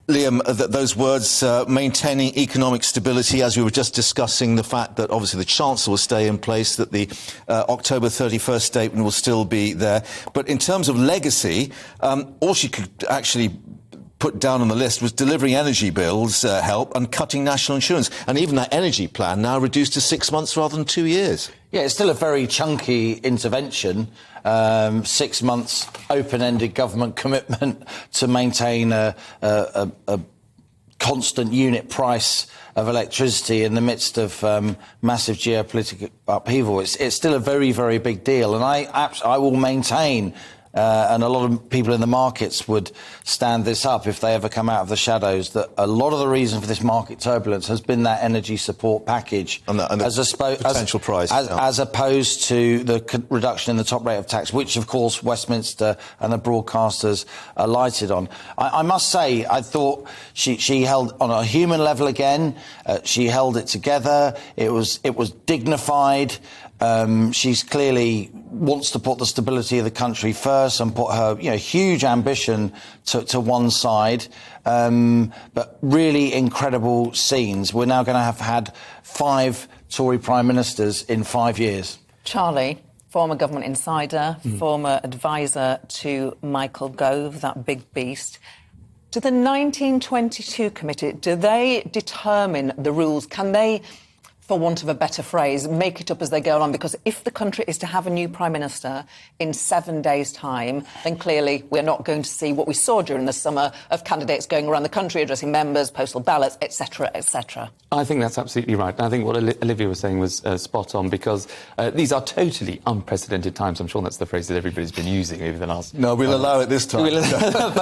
Liam, those words, maintaining economic stability, as we were just discussing, the fact that obviously the Chancellor will stay in place, that the October 31st statement will still be there. But in terms of legacy, all she could actually put down on the list was delivering energy bills help and cutting national insurance. And even that energy plan now reduced to 6 months rather than 2 years. Yeah, it's still a very chunky intervention. 6 months open-ended government commitment to maintain a constant unit price of electricity in the midst of massive geopolitical upheaval. It's still a very, very big deal. And I will maintain, and a lot of people in the markets would stand this up if they ever come out of the shadows, that a lot of the reason for this market turbulence has been that energy support package and the potential price. As opposed to the reduction in the top rate of tax, which, of course, Westminster and the broadcasters alighted on. I must say, I thought she held, on a human level again, she held it together. It was dignified. She's clearly wants to put the stability of the country first and put her, huge ambition to one side. But really incredible scenes. We're now going to have had 5 Tory prime ministers in 5 years. Charlie, former government insider, former advisor to Michael Gove, that big beast. Do the 1922 committee, do they determine the rules? Can they, for want of a better phrase, make it up as they go along? Because if the country is to have a new Prime Minister in 7 days' time, then clearly we're not going to see what we saw during the summer of candidates going around the country addressing members, postal ballots, etc., etc. I think that's absolutely right. And I think what Olivia was saying was spot on, because these are totally unprecedented times. I'm sure that's the phrase that everybody's been using over the last... No, we'll allow it this time.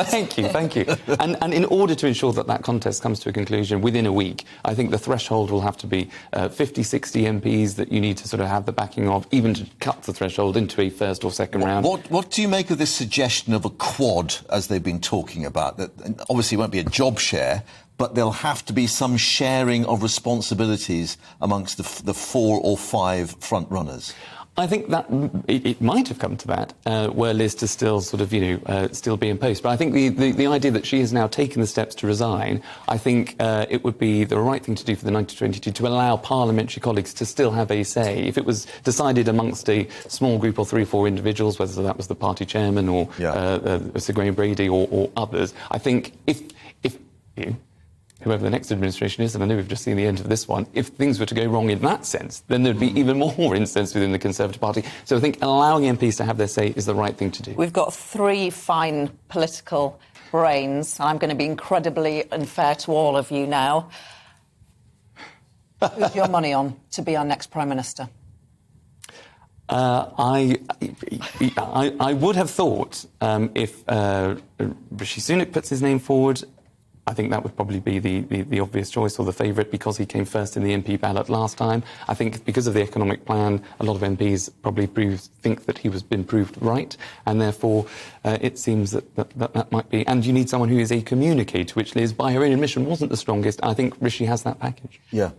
Thank you. And in order to ensure that that contest comes to a conclusion within a week, I think the threshold will have to be 50, 60 MPs that you need to sort of have the backing of, even to cut the threshold into a first or second round. What do you make of this suggestion of a quad, as they've been talking about? That obviously it won't be a job share, but there'll have to be some sharing of responsibilities amongst the 4 or 5 front runners. I think that it might have come to that, were Liz to still sort of, still be in post. But I think the idea that she has now taken the steps to resign, I think it would be the right thing to do for the 1922 to allow parliamentary colleagues to still have a say. If it was decided amongst a small group of 3 or 4 individuals, whether that was the party chairman or Sir Graham Brady or others, I think if whoever the next administration is, and I know we've just seen the end of this one, if things were to go wrong in that sense, then there'd be even more incense within the Conservative Party. So I think allowing MPs to have their say is the right thing to do. We've got 3 fine political brains, and I'm going to be incredibly unfair to all of you now. Who's your money on to be our next Prime Minister? I would have thought if Rishi Sunak puts his name forward, I think that would probably be the obvious choice or the favourite, because he came first in the MP ballot last time. I think because of the economic plan, a lot of MPs probably think that he was been proved right, and therefore it seems that might be. And you need someone who is a communicator, which Liz, by her own admission, wasn't the strongest. I think Rishi has that package. Yeah.